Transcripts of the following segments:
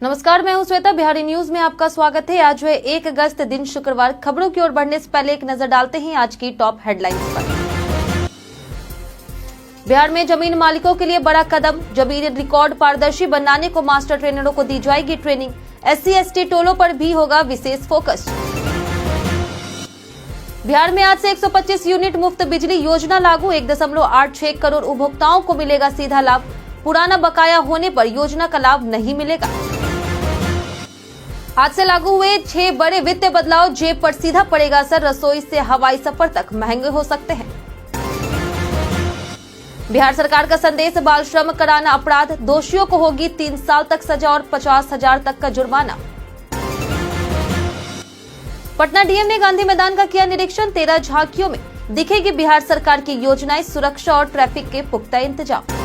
नमस्कार, मैं हूं श्वेता। बिहारी न्यूज में आपका स्वागत है। आज है 1 अगस्त दिन शुक्रवार। खबरों की ओर बढ़ने से पहले एक नजर डालते हैं आज की टॉप हेडलाइंस पर। बिहार में जमीन मालिकों के लिए बड़ा कदम। जमीन रिकॉर्ड पारदर्शी बनाने को मास्टर ट्रेनरों को दी जाएगी ट्रेनिंग। SC/ST टोलों पर भी होगा विशेष फोकस। बिहार में आज से 125 यूनिट मुफ्त बिजली योजना लागू। 1.86 करोड़ उपभोक्ताओं को मिलेगा सीधा लाभ। पुराना बकाया होने पर योजना का लाभ नहीं मिलेगा। आज से लागू हुए 6 बड़े वित्तीय बदलाव। जेब पर सीधा पड़ेगा असर। रसोई से हवाई सफर तक महंगे हो सकते हैं। बिहार सरकार का संदेश, बाल श्रम कराना अपराध। दोषियों को होगी 3 साल तक सजा और 50,000 तक का जुर्माना। पटना डीएम ने गांधी मैदान का किया निरीक्षण। 13 झांकियों में दिखेगी बिहार सरकार की योजनाएं। सुरक्षा और ट्रैफिक के पुख्ता इंतजाम।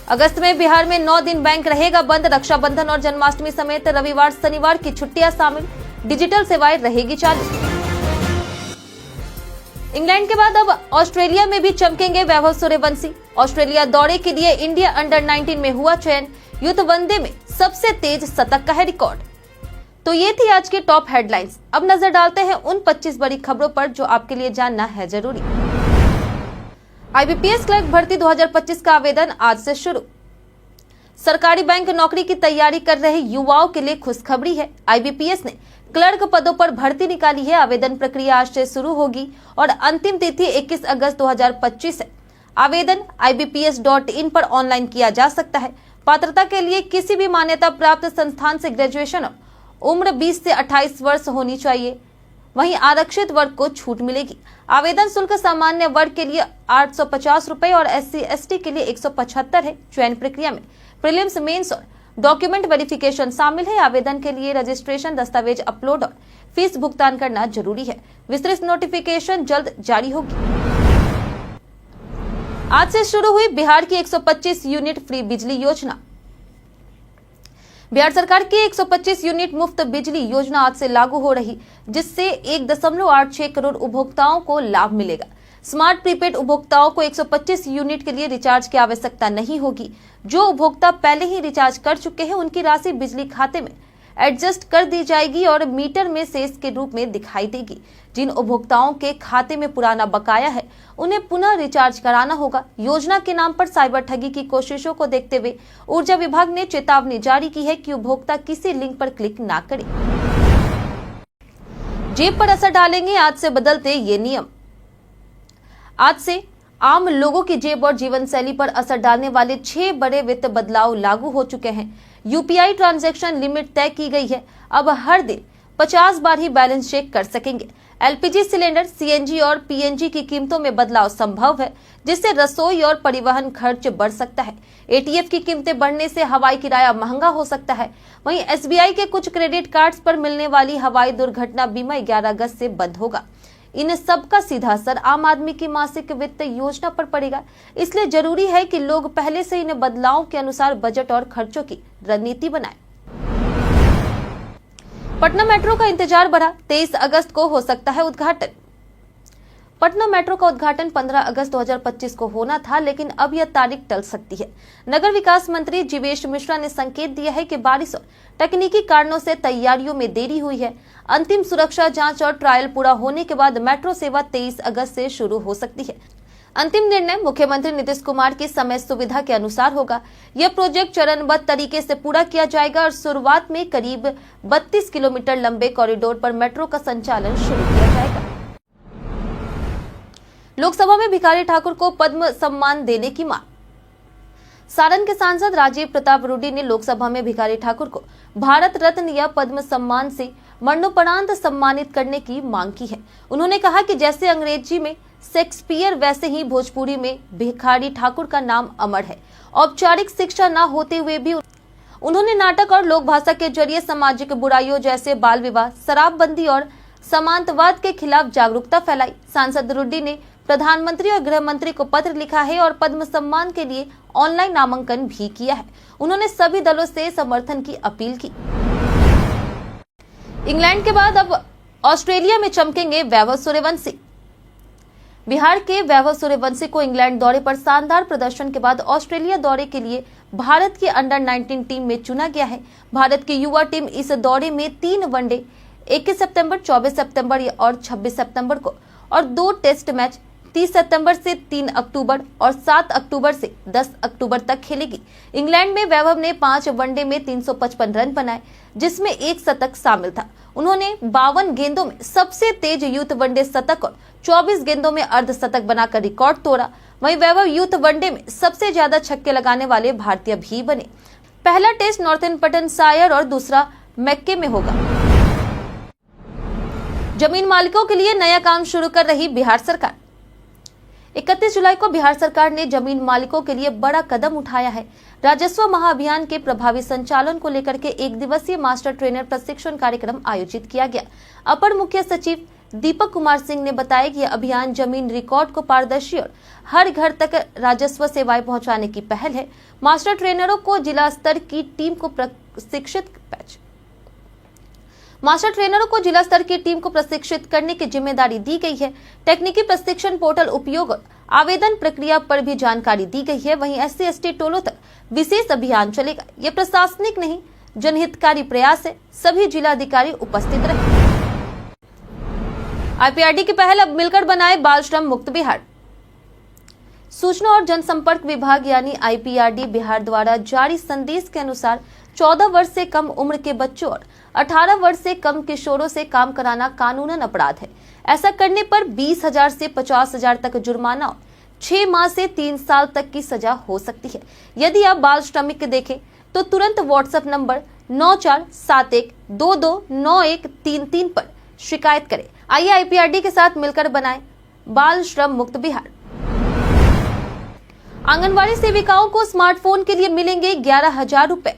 अगस्त में बिहार में 9 दिन बैंक रहेगा बंद। रक्षाबंधन और जन्माष्टमी समेत रविवार शनिवार की छुट्टियां शामिल। डिजिटल सेवाएं रहेगी चालू। इंग्लैंड के बाद अब ऑस्ट्रेलिया में भी चमकेंगे वैभव सूर्यवंशी। ऑस्ट्रेलिया दौरे के लिए इंडिया अंडर-19 में हुआ चयन। यूथ वनडे में सबसे तेज शतक का है रिकॉर्ड। तो ये थी आज की टॉप हेडलाइंस। अब नजर डालते हैं उन 25 बड़ी खबरों पर जो आपके लिए जानना है जरूरी। IBPS क्लर्क भर्ती 2025 का आवेदन आज से शुरू। सरकारी बैंक नौकरी की तैयारी कर रहे युवाओं के लिए खुशखबरी है। IBPS ने क्लर्क पदों पर भर्ती निकाली है। आवेदन प्रक्रिया आज से शुरू होगी और अंतिम तिथि 21 अगस्त 2025 है। आवेदन ibps.in पर ऑनलाइन किया जा सकता है। पात्रता के लिए किसी भी मान्यता प्राप्त संस्थान से ग्रेजुएशन और उम्र 20 से 28 वर्ष होनी चाहिए। वहीं आरक्षित वर्ग को छूट मिलेगी। आवेदन शुल्क सामान्य वर्ग के लिए 850 रुपए और SC/ST के लिए 175 है। चयन प्रक्रिया में प्रीलिम्स, मेंस और डॉक्यूमेंट वेरिफिकेशन शामिल है। आवेदन के लिए रजिस्ट्रेशन, दस्तावेज अपलोड और फीस भुगतान करना जरूरी है। विस्तृत नोटिफिकेशन जल्द जारी होगी। आज से शुरू हुई बिहार की 125 यूनिट फ्री बिजली योजना। बिहार सरकार की 125 यूनिट मुफ्त बिजली योजना आज से लागू हो रही, जिससे 1.86 करोड़ उपभोक्ताओं को लाभ मिलेगा। स्मार्ट प्रीपेड उपभोक्ताओं को 125 यूनिट के लिए रिचार्ज की आवश्यकता नहीं होगी। जो उपभोक्ता पहले ही रिचार्ज कर चुके हैं उनकी राशि बिजली खाते में एडजस्ट कर दी जाएगी और मीटर में शेष के रूप में दिखाई देगी। जिन उपभोक्ताओं के खाते में पुराना बकाया है उन्हें पुनः रिचार्ज कराना होगा। योजना के नाम पर साइबर ठगी की कोशिशों को देखते हुए ऊर्जा विभाग ने चेतावनी जारी की है कि उपभोक्ता किसी लिंक पर क्लिक न करें। जेब पर असर डालेंगे आज से बदलते ये नियम। आज से आम लोगों की जेब और जीवन शैली पर असर डालने वाले 6 बड़े वित्त बदलाव लागू हो चुके हैं। UPI ट्रांजैक्शन लिमिट तय की गई है। अब हर दिन 50 बार ही बैलेंस चेक कर सकेंगे। LPG सिलेंडर, CNG और PNG की कीमतों में बदलाव संभव है, जिससे रसोई और परिवहन खर्च बढ़ सकता है। ATF की कीमतें बढ़ने से हवाई किराया महंगा हो सकता है। वहीं SBI के कुछ क्रेडिट कार्ड्स पर मिलने वाली हवाई दुर्घटना बीमा 11 अगस्त से बंद होगा। इन सब का सीधा असर आम आदमी की मासिक वित्त योजना पर पड़ेगा। इसलिए जरूरी है कि लोग पहले से इन बदलावों के अनुसार बजट और खर्चों की रणनीति बनाएं। पटना मेट्रो का इंतजार बढ़ा। 23 अगस्त को हो सकता है उद्घाटन। पटना मेट्रो का उद्घाटन 15 अगस्त 2025 को होना था, लेकिन अब यह तारीख टल सकती है। नगर विकास मंत्री जीवेश मिश्रा ने संकेत दिया है कि बारिश और तकनीकी कारणों से तैयारियों में देरी हुई है। अंतिम सुरक्षा जांच और ट्रायल पूरा होने के बाद मेट्रो सेवा 23 अगस्त से शुरू हो सकती है। अंतिम निर्णय मुख्यमंत्री नीतीश कुमार की समय सुविधा के अनुसार होगा। यह प्रोजेक्ट चरणबद्ध तरीके से पूरा किया जाएगा और शुरुआत में करीब 32 किलोमीटर लंबे कॉरिडोर पर मेट्रो का संचालन शुरू किया जाएगा। लोकसभा में भिखारी ठाकुर को पद्म सम्मान देने की मांग। सारण के सांसद राजीव प्रताप रूडी ने लोकसभा में भिखारी ठाकुर को भारत रत्न या पद्म सम्मान से मरणोपरांत सम्मानित करने की मांग की है। उन्होंने कहा कि जैसे अंग्रेजी में शेक्सपियर, वैसे ही भोजपुरी में भिखारी ठाकुर का नाम अमर है। औपचारिक शिक्षा न होते हुए भी उन्होंने नाटक और लोक भाषा के जरिए सामाजिक बुराइयों जैसे बाल विवाह, शराबबंदी और समांतवाद के खिलाफ जागरूकता फैलाई। सांसद रूडी ने प्रधानमंत्री और गृह मंत्री को पत्र लिखा है और पद्म सम्मान के लिए ऑनलाइन नामांकन भी किया है। उन्होंने सभी दलों से समर्थन की अपील की। इंग्लैंड के बाद अब ऑस्ट्रेलिया में चमकेंगे वैभव सूर्यवंशी। बिहार के वैभव सूर्यवंशी को इंग्लैंड दौरे पर शानदार प्रदर्शन के बाद ऑस्ट्रेलिया दौरे के लिए भारत की अंडर 19 टीम में चुना गया है। भारत की युवा टीम इस दौरे में 3 वनडे 21 सितंबर, 24 सितंबर और 26 सितंबर को और 2 टेस्ट मैच 30 सितंबर से 3 अक्टूबर और 7 अक्टूबर से 10 अक्टूबर तक खेलेगी। इंग्लैंड में वैभव ने 5 वनडे में 355 रन बनाए, जिसमें 1 शतक शामिल था। उन्होंने 52 गेंदों में सबसे तेज यूथ वनडे शतक और 24 गेंदों में अर्धशतक बनाकर रिकॉर्ड तोड़ा। वहीं वैभव यूथ वनडे में सबसे ज्यादा छक्के लगाने वाले भारतीय भी बने। पहला टेस्ट नॉर्थम्पटनशायर और दूसरा मैक्के में होगा। जमीन मालिकों के लिए नया काम शुरू कर रही बिहार सरकार। 31 जुलाई को बिहार सरकार ने जमीन मालिकों के लिए बड़ा कदम उठाया है। राजस्व महाअभियान के प्रभावी संचालन को लेकर के 1 दिवसीय मास्टर ट्रेनर प्रशिक्षण कार्यक्रम आयोजित किया गया। अपर मुख्य सचिव दीपक कुमार सिंह ने बताया कि यह अभियान जमीन रिकॉर्ड को पारदर्शी और हर घर तक राजस्व सेवाएं पहुंचाने की पहल है। मास्टर ट्रेनरों को जिला स्तर की टीम को प्रशिक्षित करने की जिम्मेदारी दी गई है। तकनीकी प्रशिक्षण पोर्टल उपयोग और आवेदन प्रक्रिया पर भी जानकारी दी गई है। वहीं SC/ST टोलों तक विशेष अभियान चलेगा। यह प्रशासनिक नहीं, जनहितकारी प्रयास है। सभी जिलाधिकारी उपस्थित रहे। IPRD की पहल, अब मिलकर बनाए बाल श्रम मुक्त बिहार। सूचना और जनसंपर्क विभाग यानी IPRD बिहार द्वारा जारी संदेश के अनुसार 14 वर्ष से कम उम्र के बच्चों और 18 वर्ष से कम किशोरों से काम कराना कानूनन अपराध है। ऐसा करने पर 20,000 से 50,000 तक जुर्माना और 6 माह से 3 साल तक की सजा हो सकती है। यदि आप बाल श्रमिक देखें तो तुरंत व्हाट्सएप नंबर 9471229133 पर शिकायत करें। आइए IPRD के साथ मिलकर बनाएं बाल श्रम मुक्त बिहार। आंगनबाड़ी सेविकाओं को स्मार्टफोन के लिए मिलेंगे 11,000 रुपए।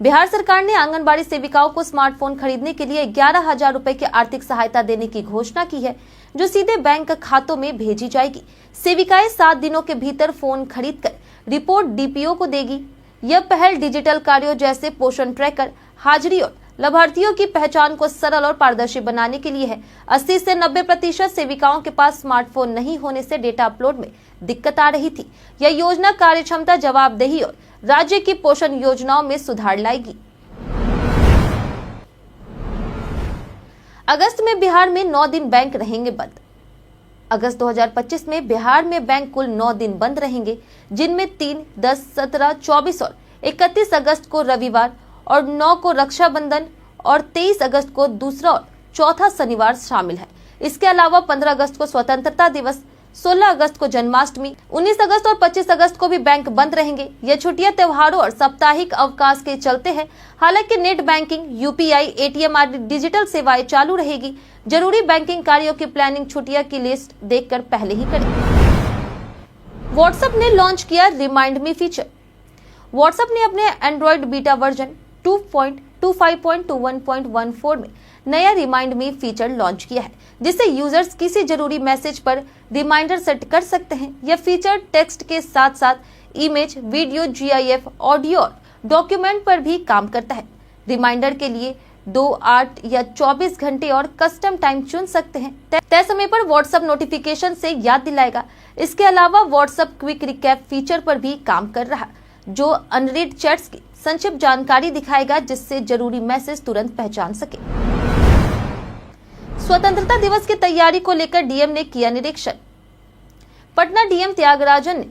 बिहार सरकार ने आंगनबाड़ी सेविकाओं को स्मार्टफोन खरीदने के लिए 11,000 रुपए की आर्थिक सहायता देने की घोषणा की है, जो सीधे बैंक खातों में भेजी जाएगी। सेविकाएं 7 दिनों के भीतर फोन खरीदकर रिपोर्ट DPO को देगी। यह पहल डिजिटल कार्यों जैसे पोषण ट्रैकर, हाजिरी और लाभार्थियों की पहचान को सरल और पारदर्शी बनाने के लिए है। 80 से 90% सेविकाओं के पास स्मार्टफोन नहीं होने से डेटा अपलोड में दिक्कत आ रही थी। यह योजना कार्यक्षमता, जवाबदेही और राज्य की पोषण योजनाओं में सुधार लाएगी। अगस्त में बिहार में 9 दिन बैंक रहेंगे बंद। अगस्त 2025 में बिहार में बैंक कुल 9 दिन बंद रहेंगे, जिनमें 3, 10, 17, 24 और 31 अगस्त को रविवार और 9 को रक्षाबंधन और 23 अगस्त को दूसरा और चौथा शनिवार शामिल है। इसके अलावा 15 अगस्त को स्वतंत्रता दिवस, 16 अगस्त को जन्माष्टमी, 19 अगस्त और 25 अगस्त को भी बैंक बंद रहेंगे। ये छुट्टियां त्योहारों और साप्ताहिक अवकाश के चलते हैं। हालांकि नेट बैंकिंग, UPI, ATM आदि डिजिटल सेवाएं चालू रहेगी। जरूरी बैंकिंग कार्यों की प्लानिंग छुट्टियां की लिस्ट देखकर पहले ही करें। व्हाट्सएप ने लॉन्च किया रिमाइंड मी फीचर। व्हाट्सएप ने अपने एंड्रॉइड बीटा वर्जन 2.25.21.14 में नया रिमाइंड मी फीचर लॉन्च किया है, जिससे यूजर्स किसी जरूरी मैसेज पर रिमाइंडर सेट कर सकते हैं। यह फीचर टेक्स्ट के साथ साथ इमेज, वीडियो, GIF, ऑडियो और डॉक्यूमेंट पर भी काम करता है। रिमाइंडर के लिए 2, 8 या 24 घंटे और कस्टम टाइम चुन सकते हैं। तय समय पर व्हाट्सएप नोटिफिकेशन से याद दिलाएगा। इसके अलावा व्हाट्सएप क्विक रिकैप फीचर पर भी काम कर रहा, जो अनरीड चैट्स की संक्षिप्त जानकारी दिखाएगा, जिससे जरूरी मैसेज तुरंत पहचान सके। स्वतंत्रता दिवस की तैयारी को लेकर DM ने किया निरीक्षण। पटना DM त्यागराजन ने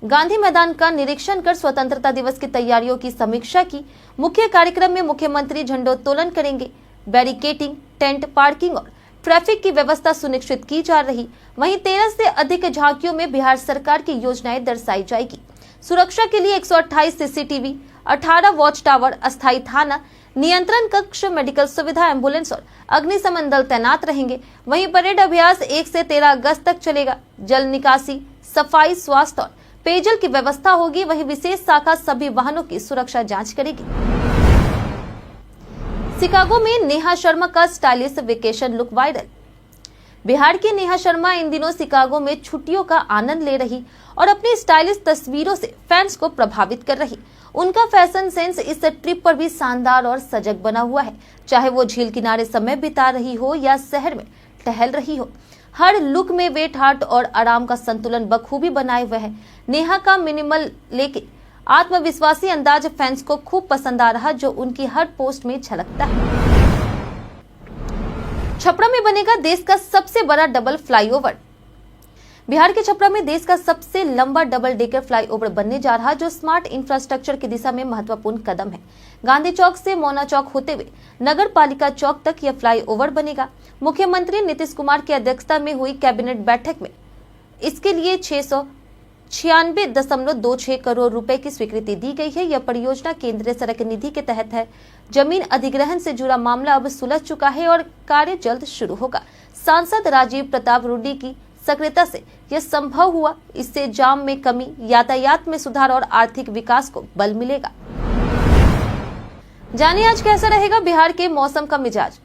गांधी मैदान का निरीक्षण कर स्वतंत्रता दिवस की तैयारियों की समीक्षा की। मुख्य कार्यक्रम में मुख्यमंत्री झंडोत्तोलन करेंगे। बैरिकेटिंग, टेंट, पार्किंग और ट्रैफिक की व्यवस्था सुनिश्चित की जा रही। वहीं 13 से अधिक झांकियों में बिहार सरकार की योजनाएं दर्शाई जाएगी। सुरक्षा के लिए 128 CCTV, 18 वॉच टावर, अस्थायी थाना, नियंत्रण कक्ष, मेडिकल सुविधा, एम्बुलेंस और अग्निशमन दल तैनात रहेंगे। वहीं परेड अभ्यास 1 से 13 अगस्त तक चलेगा। जल निकासी, सफाई, स्वास्थ्य और पेयजल की व्यवस्था होगी। वहीं विशेष शाखा सभी वाहनों की सुरक्षा जांच करेगी। शिकागो में नेहा शर्मा का stylish vacation look viral. Bihar की नेहा शर्मा इन दिनों शिकागो में छुट्टियों का आनंद ले रही और अपनी स्टाइलिश तस्वीरों से फैंस को प्रभावित कर रही। उनका फैशन सेंस इस ट्रिप पर भी शानदार और सजग बना हुआ है। चाहे वो झील किनारे समय बिता रही हो या शहर में टहल रही हो, हर लुक में वेट, हार्ट और आराम का संतुलन बखूबी बनाए हुए है। नेहा का मिनिमल लेके आत्मविश्वासी अंदाज फैंस को खूब पसंद आ रहा, जो उनकी हर पोस्ट में झलकता है। छपरा में बनेगा देश का सबसे बड़ा डबल फ्लाईओवर। बिहार के छपरा में देश का सबसे लंबा डबल डेकर फ्लाईओवर बनने जा रहा, जो स्मार्ट इंफ्रास्ट्रक्चर की दिशा में महत्वपूर्ण कदम है। गांधी चौक से मोना चौक होते हुए नगर पालिका चौक तक यह फ्लाईओवर बनेगा। मुख्यमंत्री नीतीश कुमार की अध्यक्षता में हुई कैबिनेट बैठक में इसके लिए 696.26 करोड़ रुपए की स्वीकृति दी गई है। यह परियोजना केंद्रीय सड़क निधि के तहत है। जमीन अधिग्रहण से जुड़ा मामला अब सुलझ चुका है और कार्य जल्द शुरू होगा। सांसद राजीव प्रताप रूडी की सक्रियता से यह संभव हुआ। इससे जाम में कमी, यातायात में सुधार और आर्थिक विकास को बल मिलेगा। जानिए आज कैसा रहेगा बिहार के मौसम का मिजाज।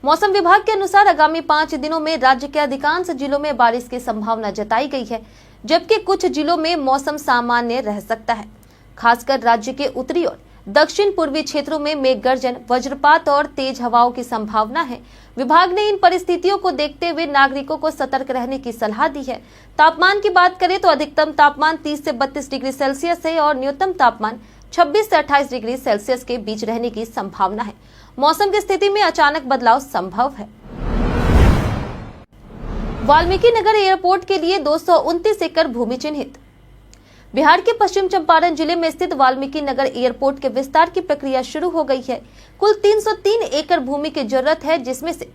मौसम विभाग के अनुसार आगामी 5 दिनों में राज्य के अधिकांश जिलों में बारिश की संभावना जताई गई है, जबकि कुछ जिलों में मौसम सामान्य रह सकता है। खासकर राज्य के उत्तरी और दक्षिण पूर्वी क्षेत्रों में मेघ गर्जन, वज्रपात और तेज हवाओं की संभावना है। विभाग ने इन परिस्थितियों को देखते हुए नागरिकों को सतर्क रहने की सलाह दी है। तापमान की बात करें तो अधिकतम तापमान 30 से 32 डिग्री सेल्सियस है और न्यूनतम तापमान 26 से 28 डिग्री सेल्सियस के बीच रहने की संभावना है। मौसम की स्थिति में अचानक बदलाव संभव है। वाल्मीकि नगर एयरपोर्ट के लिए 229 एकड़ भूमि चिन्हित। बिहार के पश्चिम चंपारण जिले में स्थित वाल्मीकि नगर एयरपोर्ट के विस्तार की प्रक्रिया शुरू हो गई है। कुल 303 एकड़ भूमि की जरूरत है, जिसमें से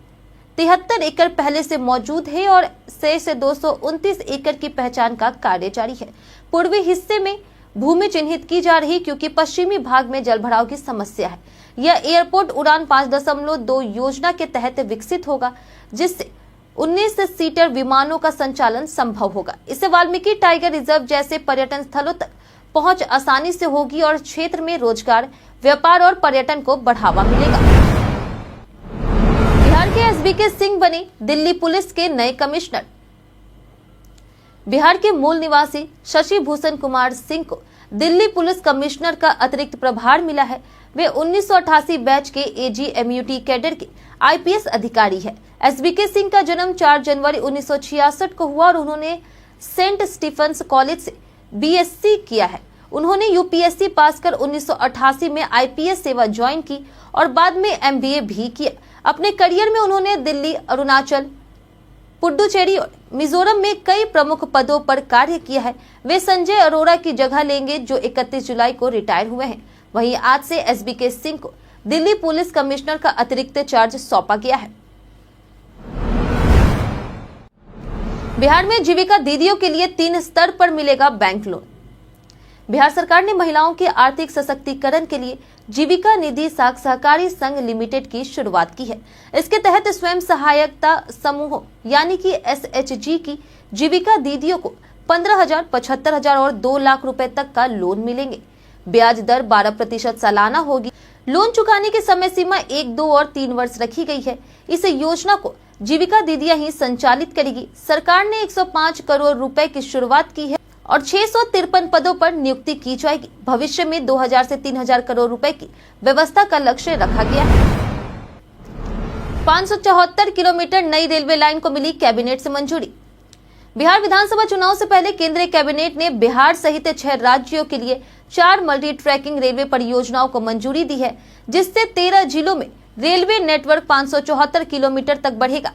73 एकड़ पहले से मौजूद है और शेष 229 एकड़ की पहचान का कार्य जारी है। पूर्वी हिस्से में भूमि चिन्हित की जा रही, क्योंकि पश्चिमी भाग में जलभराव की समस्या है। यह एयरपोर्ट उड़ान 5.2 योजना के तहत विकसित होगा, जिससे 19 सीटर विमानों का संचालन संभव होगा। इससे वाल्मीकि टाइगर रिजर्व जैसे पर्यटन स्थलों तक पहुंच आसानी से होगी और क्षेत्र में रोजगार, व्यापार और पर्यटन को बढ़ावा मिलेगा। बिहार के एसबीके सिंह बने दिल्ली पुलिस के नए कमिश्नर। बिहार के मूल निवासी शशि भूषण कुमार सिंह को दिल्ली पुलिस कमिश्नर का अतिरिक्त प्रभार मिला है। वे 1988 बैच के एजीएमयूटी कैडर के आईपीएस अधिकारी है। एसबीके सिंह का जन्म 4 जनवरी 1966 को हुआ और उन्होंने सेंट स्टीफेंस कॉलेज से बीएससी किया है। उन्होंने यूपीएससी पास कर 1988 में आईपीएस सेवा ज्वाइन की और बाद में एमबीए भी किया। अपने करियर में उन्होंने दिल्ली, अरुणाचल, पुडुचेरी और मिजोरम में कई प्रमुख पदों पर कार्य किया है। वे संजय अरोड़ा की जगह लेंगे, जो 31 जुलाई को रिटायर हुए हैं। वहीं आज से एसबीके सिंह को दिल्ली पुलिस कमिश्नर का अतिरिक्त चार्ज सौंपा गया है। बिहार में जीविका दीदियों के लिए 3 स्तर पर मिलेगा बैंक लोन। बिहार सरकार ने महिलाओं के आर्थिक सशक्तिकरण के लिए जीविका निधि सहकारी संघ लिमिटेड की शुरुआत की है। इसके तहत स्वयं सहायता समूहों यानी कि एसएचजी की जीविका दीदियों को 15,000, 75,000 और 2 लाख रुपए तक का लोन मिलेंगे। ब्याज दर 12% सालाना होगी। लोन चुकाने की समय सीमा 1, 2 और 3 वर्ष रखी गई है। इस योजना को जीविका दीदियां ही संचालित करेगी। सरकार ने 105 करोड़ रुपए की शुरुआत की है और 653 पदों पर नियुक्ति की जाएगी। भविष्य में 2000 से 3000 करोड़ रुपए की व्यवस्था का लक्ष्य रखा गया है। 574 किलोमीटर नई रेलवे लाइन को मिली कैबिनेट से मंजूरी। बिहार विधानसभा चुनाव से पहले केंद्रीय कैबिनेट ने बिहार सहित 6 राज्यों के लिए 4 मल्टी ट्रैकिंग रेलवे परियोजनाओं को मंजूरी दी है, जिससे 13 जिलों में रेलवे नेटवर्क 574 किलोमीटर तक बढ़ेगा।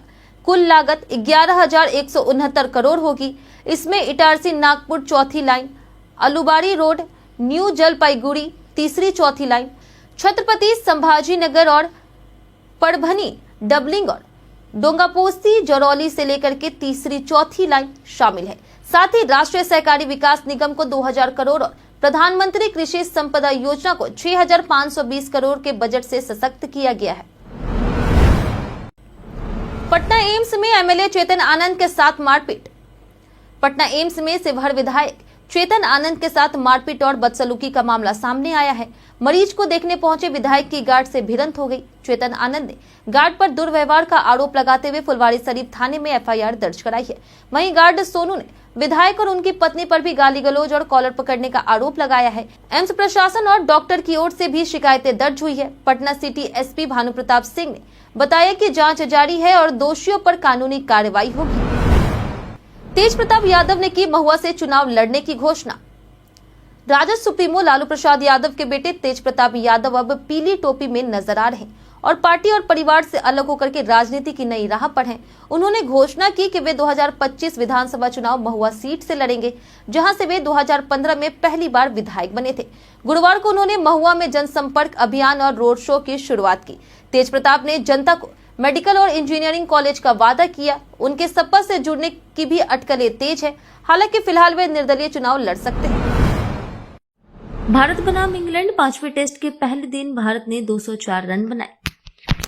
कुल लागत 11,169 करोड़ होगी। इसमें इटारसी नागपुर चौथी लाइन, अलुबाड़ी रोड, न्यू जलपाईगुड़ी तीसरी चौथी लाइन, छत्रपति संभाजीनगर और परभनी डबलिंग और डोंगापोस्ती जरौली से लेकर के तीसरी चौथी लाइन शामिल है। साथ ही राष्ट्रीय सहकारी विकास निगम को 2000 करोड़ और प्रधानमंत्री कृषि संपदा योजना को 6,520 करोड़ के बजट से सशक्त किया गया है। पटना एम्स में एमएलए चेतन आनंद के साथ मारपीट। पटना एम्स में शिवहर विधायक चेतन आनंद के साथ मारपीट और बदसलूकी का मामला सामने आया है। मरीज को देखने पहुंचे विधायक की गार्ड से भिड़ंत हो गई। चेतन आनंद ने गार्ड पर दुर्व्यवहार का आरोप लगाते हुए फुलवारीशरीफ थाने में एफआईआर दर्ज कराई है। वहीं गार्ड सोनू ने विधायक और उनकी पत्नी पर भी गाली गलौज और कॉलर पकड़ने का आरोप लगाया है। एम्स प्रशासन और डॉक्टर की ओर से भी शिकायतें दर्ज हुई है। पटना सिटी एसपी भानु प्रताप सिंह ने बताया कि जांच जारी है और दोषियों पर कानूनी कार्रवाई होगी। तेज प्रताप यादव ने की महुआ से चुनाव लड़ने की घोषणा। राजद सुप्रीमो लालू प्रसाद यादव के बेटे तेज प्रताप यादव अब पीली टोपी में नजर आ रहे हैं और पार्टी और परिवार से अलग होकर के राजनीति की नई राह पर हैं। उन्होंने घोषणा की कि वे 2025 विधानसभा चुनाव महुआ सीट से लड़ेंगे, जहां से वे 2015 में पहली बार विधायक बने थे। गुरुवार को उन्होंने महुआ में जनसंपर्क अभियान और रोड शो की शुरुआत की। तेज प्रताप ने जनता को मेडिकल और इंजीनियरिंग कॉलेज का वादा किया। उनके सपा से जुड़ने की भी अटकलें तेज है। हालांकि फिलहाल वे निर्दलीय चुनाव लड़ सकते हैं। भारत बनाम इंग्लैंड 5वें टेस्ट के पहले दिन भारत ने 204 रन बनाए।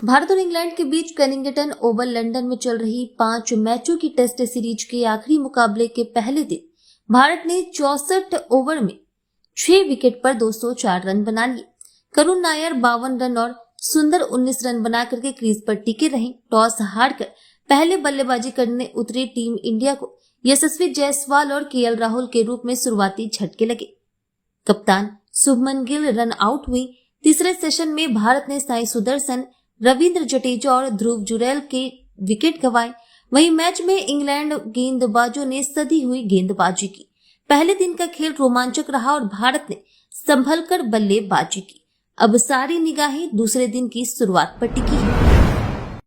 भारत और इंग्लैंड के बीच कैनिंगटन ओवल लंदन में चल रही 5 मैचों की टेस्ट सीरीज के आखिरी मुकाबले के पहले दिन भारत ने 64 ओवर में 6 विकेट पर 204 रन बना लिए। करुण नायर 52 रन और सुंदर 19 रन बनाकर के क्रीज पर टिके रहे। टॉस हारकर पहले बल्लेबाजी करने उतरी टीम इंडिया को यशस्वी जायसवाल और केएल राहुल के रूप में शुरुआती झटके लगे। कप्तान शुभमन गिल रन आउट हुई। तीसरे सेशन में भारत ने साई सुदर्शन, रविंद्र जडेजा और ध्रुव जुरैल के विकेट गंवाए। वहीं मैच में इंग्लैंड गेंदबाजों ने सधी हुई गेंदबाजी की। पहले दिन का खेल रोमांचक रहा और भारत ने संभलकर बल्लेबाजी की। अब सारी निगाहें दूसरे दिन की शुरुआत पर टिकी है।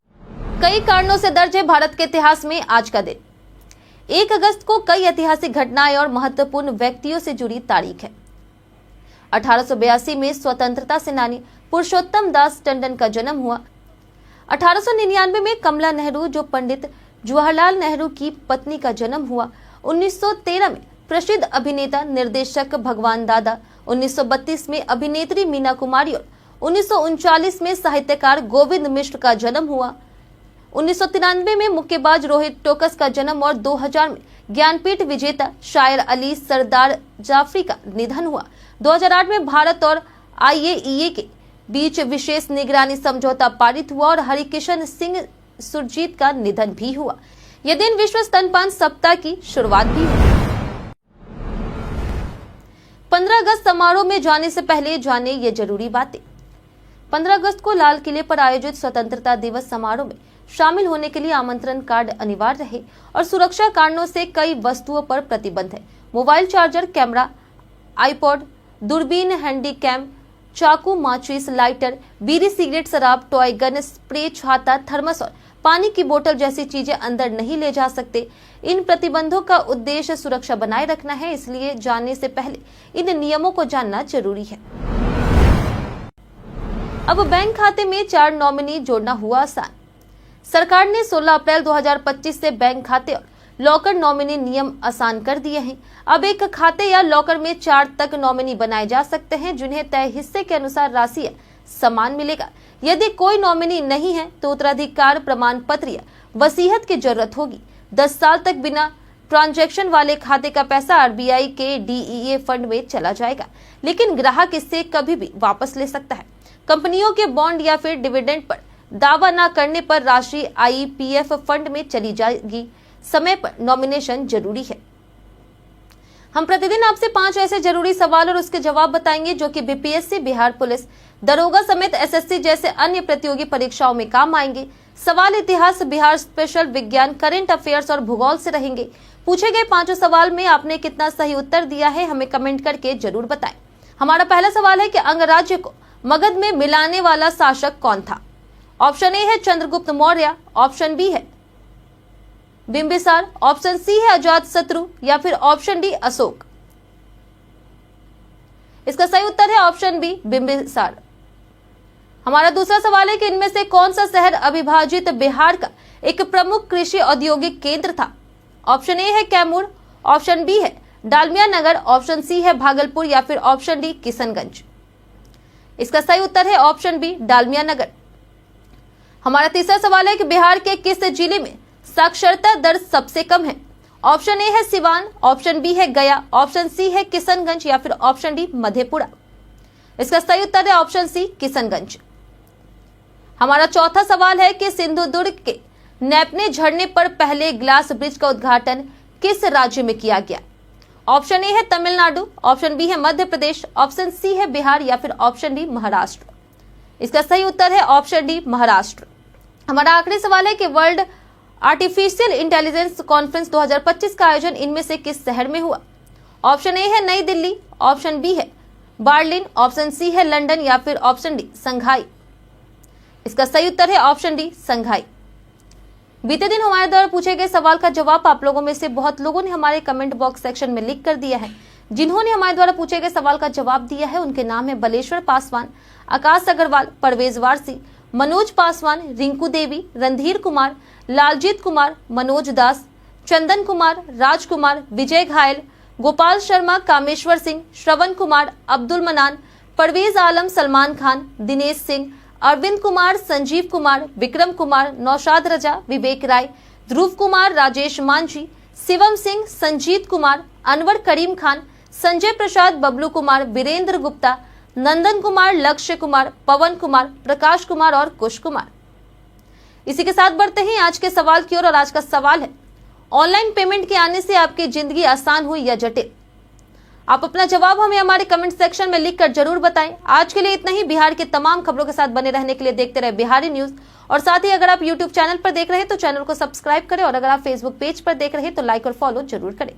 कई कारणों से दर्ज है भारत के इतिहास में आज का दिन। 1 अगस्त को कई ऐतिहासिक घटनाएं और महत्वपूर्ण व्यक्तियों से जुड़ी तारीख है। 1882 में स्वतंत्रता सेनानी पुरुषोत्तम दास टंडन का जन्म हुआ। 1899 में कमला नेहरू, जो पंडित जवाहरलाल नेहरू की पत्नी, का जन्म हुआ। 1913 में प्रसिद्ध अभिनेता निर्देशक भगवान दादा, 1932 में अभिनेत्री मीना कुमारी और 1939 में साहित्यकार गोविंद मिश्र का जन्म हुआ। 1993 में मुक्केबाज रोहित टोकस का जन्म और 2000 में ज्ञानपीठ विजेता शायर अली सरदार जाफरी का निधन हुआ। 2008 में भारत और IAEA के बीच विशेष निगरानी समझौता पारित हुआ और हरिकिशन सिंह सुरजीत का निधन भी हुआ। यह दिन विश्व स्तनपान सप्ताह की शुरुआत भी हुई। 15 अगस्त समारोह में जाने से पहले जाने ये जरूरी बातें। 15 अगस्त को लाल किले पर आयोजित स्वतंत्रता दिवस समारोह में शामिल होने के लिए आमंत्रण कार्ड अनिवार्य रहे और सुरक्षा कारणों से कई वस्तुओं पर प्रतिबंध है। मोबाइल चार्जर, कैमरा, आईपॉड, दूरबीन, हैंडी कैम, चाकू, माचिस, लाइटर, बीड़ी, सिगरेट, शराब, टॉय गन, स्प्रे, छाता, थर्मस और पानी की बोतल जैसी चीजें अंदर नहीं ले जा सकते। इन प्रतिबंधों का उद्देश्य सुरक्षा बनाए रखना है, इसलिए जाने से पहले इन नियमों को जानना जरूरी है। अब बैंक खाते में 4 नॉमिनी जोड़ना हुआ आसान। सरकार ने 16 अप्रैल 2025 से बैंक खाते और लॉकर नॉमिनी नियम आसान कर दिए हैं। अब एक खाते या लॉकर में 4 तक नॉमिनी बनाए जा सकते हैं, जिन्हें तय हिस्से के अनुसार राशि या सम्मान मिलेगा। यदि कोई नॉमिनी नहीं है तो उत्तराधिकार प्रमाण पत्र या वसीयत की जरूरत होगी। 10 साल तक बिना ट्रांजैक्शन वाले खाते का पैसा RBI के DEA फंड में चला जाएगा, लेकिन ग्राहक इससे कभी भी वापस ले सकता है। कंपनियों के बॉन्ड या फिर डिविडेंड पर दावा न करने पर राशि IPF फंड में चली जाएगी। समय पर नॉमिनेशन जरूरी है। हम प्रतिदिन आपसे 5 ऐसे जरूरी सवाल और उसके जवाब बताएंगे जो कि BPSC, बिहार पुलिस, दरोगा समेत SSC जैसे अन्य प्रतियोगी परीक्षाओं में काम आएंगे। सवाल इतिहास, बिहार स्पेशल, विज्ञान, करंट अफेयर्स और भूगोल से रहेंगे। पूछे गए 5 सवाल में आपने कितना सही उत्तर दिया है, हमें कमेंट करके जरूर बताएं। हमारा पहला सवाल है कि अंगराज्य को मगध में मिलाने वाला शासक कौन था? ऑप्शन ए है चंद्रगुप्त मौर्य, ऑप्शन बी है बिंबिसार, ऑप्शन सी है अजातशत्रु या फिर ऑप्शन डी अशोक। इसका सही उत्तर है ऑप्शन बी बिंबिसार। हमारा दूसरा सवाल है कि इनमें से कौन सा शहर अविभाजित बिहार का एक प्रमुख कृषि औद्योगिक केंद्र था? ऑप्शन ए है कैमूर, ऑप्शन बी है डालमिया नगर, ऑप्शन सी है भागलपुर या फिर ऑप्शन डी किशनगंज। इसका सही उत्तर है ऑप्शन बी डालमिया नगर। हमारा तीसरा सवाल है कि बिहार के किस जिले में साक्षरता दर सबसे कम है? ऑप्शन ए है सिवान, ऑप्शन बी है गया, ऑप्शन सी है किशनगंज या फिर ऑप्शन डी मधेपुरा। इसका सही उत्तर है ऑप्शन सी किशनगंज। हमारा चौथा सवाल है कि सिंधुदुर्ग के नैपने झरने पर पहले ग्लास ब्रिज का उद्घाटन किस राज्य में किया गया? ऑप्शन ए है तमिलनाडु, ऑप्शन बी है मध्य प्रदेश, ऑप्शन सी है बिहार या फिर ऑप्शन डी महाराष्ट्र। इसका सही उत्तर है ऑप्शन डी महाराष्ट्र। हमारा आखिरी सवाल है कि वर्ल्ड आर्टिफिशियल इंटेलिजेंस कॉन्फ्रेंस 2025 का आयोजन इनमें से किस शहर में हुआ? ऑप्शन ए है नई दिल्ली, ऑप्शन बी है बर्लिन, ऑप्शन सी है लंदन या फिर ऑप्शन डी संघाई। इसका सही उत्तर है ऑप्शन डी संघाई। बीते दिन हमारे द्वारा पूछे गए सवाल का जवाब आप लोगों में से बहुत लोगों ने हमारे कमेंट बॉक्स सेक्शन में लिख कर दिया है। जिन्होंने हमारे द्वारा पूछे गए सवाल का जवाब दिया है उनके नाम है बलेश्वर पासवान, आकाश अग्रवाल, परवेज वारसी, मनोज पासवान, रिंकू देवी, रणधीर कुमार, लालजीत कुमार, मनोज दास, चंदन कुमार, राजकुमार, विजय घायल, गोपाल शर्मा, कामेश्वर सिंह, श्रवण कुमार, अब्दुल मनान, परवेज आलम, सलमान खान, दिनेश सिंह, अरविंद कुमार, संजीव कुमार, विक्रम कुमार, नौशाद रजा, विवेक राय, ध्रुव कुमार, राजेश मांझी, शिवम सिंह, संजीत कुमार, अनवर करीम खान, संजय प्रसाद, बबलू कुमार, वीरेंद्र गुप्ता, नंदन कुमार, लक्ष्य कुमार, पवन कुमार, प्रकाश कुमार और कुश कुमार। इसी के साथ बढ़ते हैं आज के सवाल की ओर और आज का सवाल है, ऑनलाइन पेमेंट के आने से आपकी जिंदगी आसान हुई या जटिल? आप अपना जवाब हमें हमारे कमेंट सेक्शन में लिखकर जरूर बताएं। आज के लिए इतना ही। बिहार के तमाम खबरों के साथ बने रहने के लिए देखते रहे बिहारी न्यूज। और साथ ही अगर आप यूट्यूब चैनल पर देख रहे हैं तो चैनल को सब्सक्राइब करें और अगर आप फेसबुक पेज पर देख रहे हैं तो लाइक और फॉलो जरूर करें।